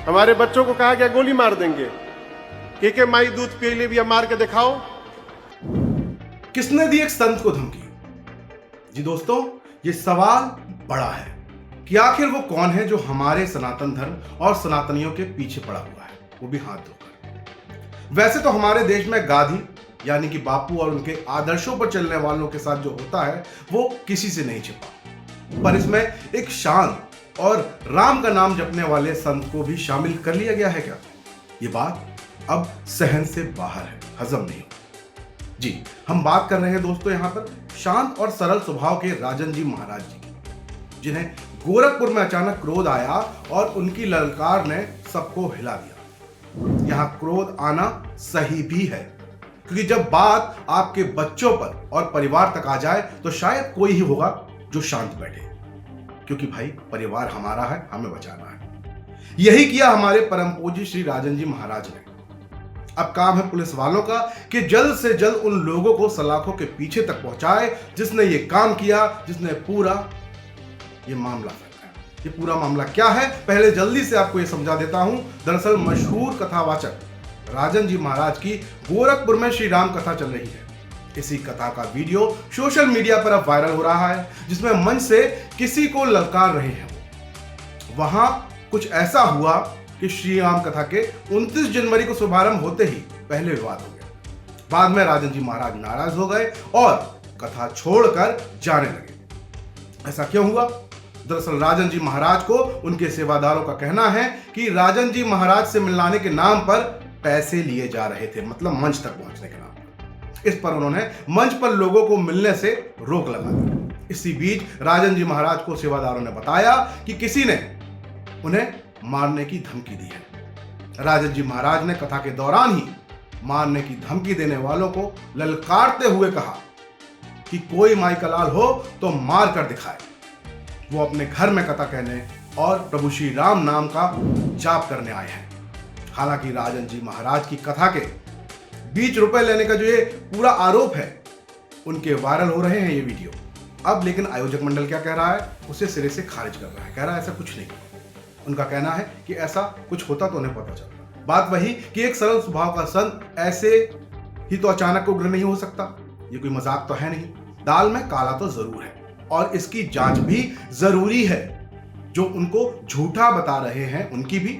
हमारे बच्चों को कहा गया गोली मार देंगे। के माई दूध पी ले भी मार के दिखाओ। किसने दी एक संत को धमकी? जी दोस्तों, ये सवाल बड़ा है कि आखिर वो कौन है जो हमारे सनातन धर्म और सनातनियों के पीछे पड़ा हुआ है, वो भी हाथ धोकर। वैसे तो हमारे देश में गांधी यानी कि बापू और उनके आदर्शों पर चलने वालों के साथ जो होता है वो किसी से नहीं छिपा, पर इसमें एक शांत और राम का नाम जपने वाले संत को भी शामिल कर लिया गया है क्या? ये बात अब सहन से बाहर है, हजम नहीं। जी, हम बात कर रहे हैं दोस्तों यहाँ पर शांत और सरल स्वभाव के राजन जी महाराज जी की, जिन्हें गोरखपुर में अचानक क्रोध आया और उनकी ललकार ने सबको हिला दिया। यहाँ क्रोध आना सही भी है, क्योंकि जब बात आपके बच्चों पर और परिवार तक आ जाए तो शायद कोई ही होगा जो शांत बैठे, क्योंकि भाई परिवार हमारा है, हमें बचाना है। यही किया हमारे परम पूज्य श्री राजन जी महाराज ने। अब काम है पुलिस वालों का कि जल्द से जल्द उन लोगों को सलाखों के पीछे तक पहुंचाए जिसने ये काम किया, जिसने पूरा ये मामला फैलाया। ये पूरा मामला क्या है, पहले जल्दी से आपको ये समझा देता हूं। दरअसल मशहूर कथावाचक राजन जी महाराज की गोरखपुर में श्री राम कथा चल रही है। इसी कथा का वीडियो सोशल मीडिया पर अब वायरल हो रहा है, जिसमें मंच से किसी को ललकार रहे हैं। वहां कुछ ऐसा हुआ कि श्री राम कथा के 29 जनवरी को शुभारंभ होते ही पहले विवाद हो गया। बाद में राजन जी महाराज नाराज हो गए और कथा छोड़कर जाने लगे। ऐसा क्यों हुआ? दरअसल राजन जी महाराज को उनके सेवादारों का कहना है कि राजन जी महाराज से मिलाने के नाम पर पैसे लिए जा रहे थे, मतलब मंच तक पहुंचने के नाम पर। इस पर उन्होंने मंच पर लोगों को मिलने से रोक लगा दी। इसी बीच राजन जी महाराज को सेवादारों ने बताया कि किसी ने उन्हें मारने की धमकी दी है। राजन जी महाराज ने कथा के दौरान ही मारने की धमकी देने वालों को ललकारते हुए कहा कि कोई माई का लाल हो तो मार कर दिखाए। वो अपने घर में कथा कहने और प्रभु श्री राम नाम का जाप करने आए हैं। हालांकि राजन जी महाराज की कथा के बीच रुपए लेने का जो ये पूरा आरोप है, उनके वायरल हो रहे हैं ये वीडियो अब, लेकिन आयोजक मंडल क्या कह रहा है, उसे सिरे से खारिज कर रहा है। कह रहा है ऐसा कुछ नहीं। उनका कहना है कि ऐसा कुछ होता तो उन्हें पता चलता। बात वही कि एक सरल स्वभाव का संत ऐसे ही तो अचानक उग्र नहीं हो सकता। ये कोई मजाक तो है नहीं। दाल में काला तो जरूर है और इसकी जांच भी जरूरी है। जो उनको झूठा बता रहे हैं उनकी भी,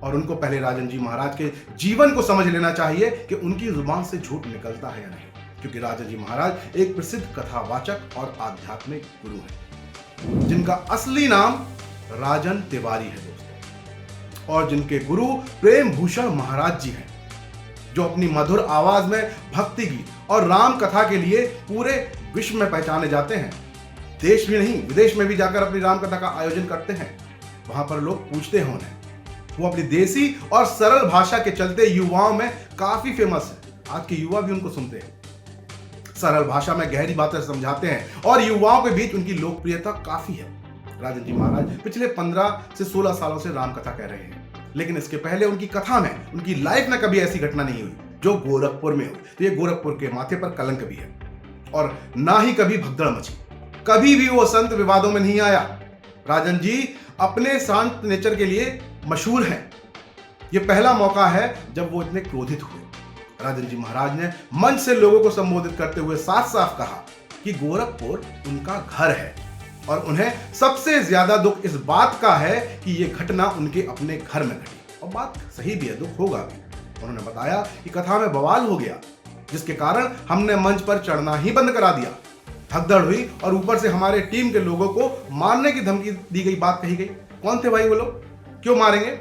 और उनको पहले राजन जी महाराज के जीवन को समझ लेना चाहिए कि उनकी जुबान से झूठ निकलता है या नहीं, क्योंकि राजन जी महाराज एक प्रसिद्ध कथावाचक और आध्यात्मिक गुरु हैं, जिनका असली नाम राजन तिवारी है दोस्तों, और जिनके गुरु प्रेम भूषण महाराज जी हैं, जो अपनी मधुर आवाज में भक्ति गीत और राम कथा के लिए पूरे विश्व में पहचाने जाते हैं। देश में नहीं, विदेश में भी जाकर अपनी राम कथा का आयोजन करते हैं। वहां पर लोग पूछते हैं उन्हें। वो अपनी देसी और सरल भाषा के चलते युवाओं में काफी फेमस है। आज के युवा भी उनको सुनते हैं। सरल भाषा में गहरी बातें समझाते हैं और युवाओं के बीच उनकी लोकप्रियता काफी है। राजन जी महाराज पिछले 15 से 16 सालों से राम कथा कह रहे हैं, लेकिन इसके पहले उनकी कथा में, उनकी लाइफ में कभी ऐसी घटना नहीं हुई जो गोरखपुर में हुई। तो ये गोरखपुर के माथे पर कलंक भी है, और ना ही कभी भगदड़ मची। कभी भी वो संत विवादों में नहीं आया। राजन जी अपने शांत नेचर के लिए मशहूर हैं। ये पहला मौका है जब वो इतने क्रोधित हुए। राजन जी महाराज ने मंच से लोगों को संबोधित करते हुए साफ साफ कहा कि गोरखपुर उनका घर है और उन्हें सबसे ज्यादा दुख इस बात का है कि ये घटना उनके अपने घर में घटी। और बात सही भी है, दुख होगा भी। उन्होंने बताया कि कथा में बवाल हो गया, जिसके कारण हमने मंच पर चढ़ना ही बंद करा दिया। भगदड़ हुई और ऊपर से हमारे टीम के लोगों को मारने की धमकी दी गई, बात कही गई। कौन थे भाई वो लोग? क्यों मारेंगे?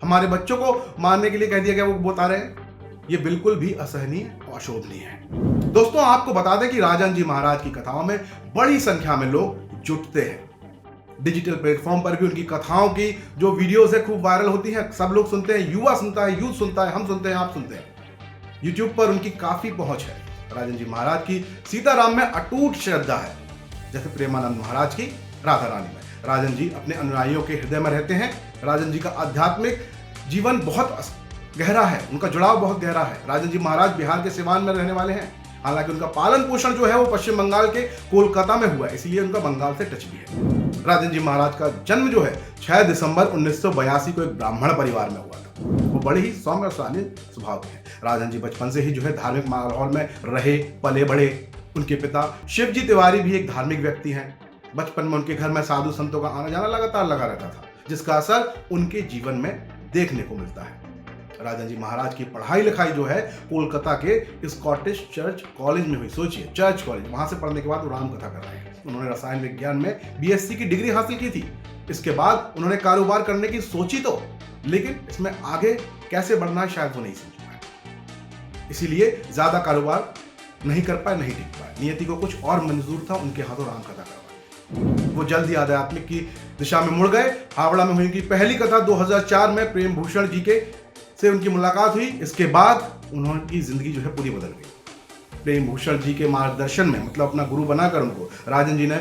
हमारे बच्चों को मारने के लिए कह दिया गया, वो बता रहे हैं। ये बिल्कुल भी असहनीय और अशोभनीय है। दोस्तों, आपको बता दें कि राजन जी महाराज की कथाओं में बड़ी संख्या में लोग जुटते हैं। डिजिटल प्लेटफॉर्म पर भी उनकी कथाओं की जो वीडियोस है खूब वायरल होती हैं। सब लोग सुनते हैं, युवा सुनता है, यूथ सुनता है, हम सुनते हैं, आप सुनते हैं। यूट्यूब पर उनकी काफी पहुंच है। राजन जी महाराज की सीताराम में अटूट श्रद्धा है, जैसे प्रेमानंद महाराज की राधा रानी में। राजन जी अपने अनुयायियों के हृदय में रहते हैं। राजन जी का आध्यात्मिक जीवन बहुत गहरा है, उनका जुड़ाव बहुत गहरा है। राजन जी महाराज बिहार के सिवान में रहने वाले हैं हालांकि उनका पालन पोषण जो है वो पश्चिम बंगाल के कोलकाता में हुआ है, इसलिए उनका बंगाल से टच भी है। राजन जी महाराज का जन्म जो है 6 दिसंबर 1982 को एक ब्राह्मण परिवार में हुआ था। वो बड़े ही सौम्य और शालीन स्वभाव के हैं। राजन जी बचपन से ही जो है धार्मिक माहौल में रहे पले बढ़े। उनके पिता शिवजी तिवारी भी एक धार्मिक व्यक्ति हैं। बचपन में उनके घर में साधु संतों का आना जाना लगातार लगा रहता था, जिसका असर उनके जीवन में देखने को मिलता है। राजन जी महाराज की पढ़ाई लिखाई जो है कोलकाता के स्कॉटिश चर्च कॉलेज में हुई। सोचिए, चर्च कॉलेज, वहां से पढ़ने के बाद वो राम कथा कर रहे हैं। उन्होंने रसायन विज्ञान में बीएससी की डिग्री हासिल की थी। इसके बाद उन्होंने कारोबार करने की सोची तो, लेकिन इसमें आगे कैसे बढ़ना है शायद वो नहीं समझ पाए, इसीलिए ज्यादा कारोबार नहीं कर पाए, नहीं टिक पाए। नियति को कुछ और मंजूर था, उनके हाथों राम कथा करवाई। वो जल्द ही आध्यात्मिक की दिशा में मुड़ गए। हावड़ा में हुई उनकी पहली कथा 2004 में प्रेम भूषण जी के से उनकी मुलाकात हुई। इसके बाद उन्होंने जिंदगी जो है पूरी बदल गई। प्रेम भूषण जी के मार्गदर्शन में, मतलब अपना गुरु बनाकर उनको राजन जी ने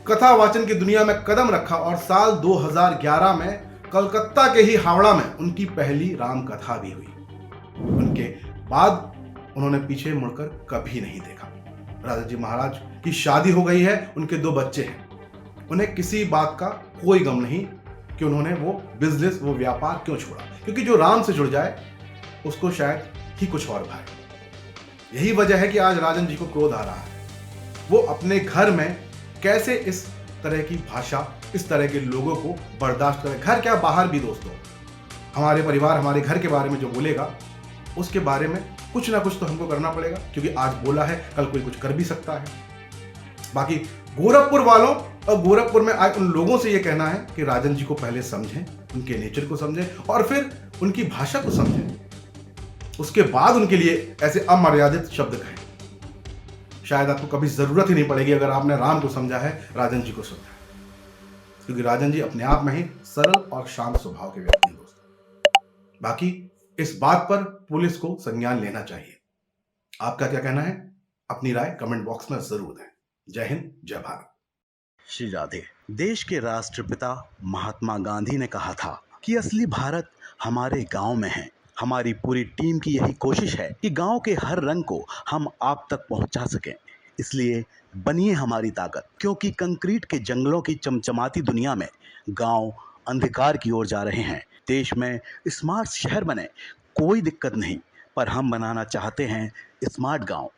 कथा वाचन की दुनिया में कदम रखा और साल 2011 में कलकत्ता के ही हावड़ा में उनकी पहली राम कथा भी हुई। उनके बाद उन्होंने पीछे मुड़कर कभी नहीं देखा। राजा जी महाराज की शादी हो गई है, उनके 2 बच्चे हैं। उन्हें किसी बात का कोई गम नहीं कि उन्होंने वो बिजनेस, वो व्यापार क्यों छोड़ा, क्योंकि जो राम से जुड़ जाए उसको शायद ही कुछ और भाए। यही वजह है कि आज राजन जी को क्रोध आ रहा है। वो अपने घर में कैसे इस तरह की भाषा, इस तरह के लोगों को बर्दाश्त करें। घर क्या, बाहर भी दोस्तों, हमारे परिवार, हमारे घर के बारे में जो बोलेगा उसके बारे में कुछ ना कुछ तो हमको करना पड़ेगा, क्योंकि आज बोला है कल कोई कुछ कर भी सकता है। बाकी गोरखपुर वालों और गोरखपुर में आए उन लोगों से यह कहना है कि राजन जी को पहले समझें, उनके नेचर को समझें और फिर उनकी भाषा को समझें, उसके बाद उनके लिए ऐसे अमर्यादित शब्द कहें। शायद आपको कभी जरूरत ही नहीं पड़ेगी अगर आपने राम को समझा है, राजन जी को समझा है, क्योंकि राजन जी अपने आप में ही सरल और शांत स्वभाव के व्यक्ति हैं दोस्तों। बाकी इस बात पर पुलिस को संज्ञान लेना चाहिए। आपका क्या कहना है? अपनी राय कमेंट बॉक्स में जरूर दें। जय हिंद, जय भारत। श्री राधे। देश के राष्ट्रपिता महात्मा गांधी ने कहा था कि असली भारत हमारे गांव में है। हमारी पूरी टीम की यही कोशिश है कि गांव के हर रंग को हम आप तक पहुंचा सकें। इसलिए बनिए हमारी ताकत, क्योंकि कंक्रीट के जंगलों की चमचमाती दुनिया में गांव अंधकार की ओर जा रहे हैं। देश में स्मार्ट शहर बने, कोई दिक्कत नहीं, पर हम बनाना चाहते हैं स्मार्ट गांव।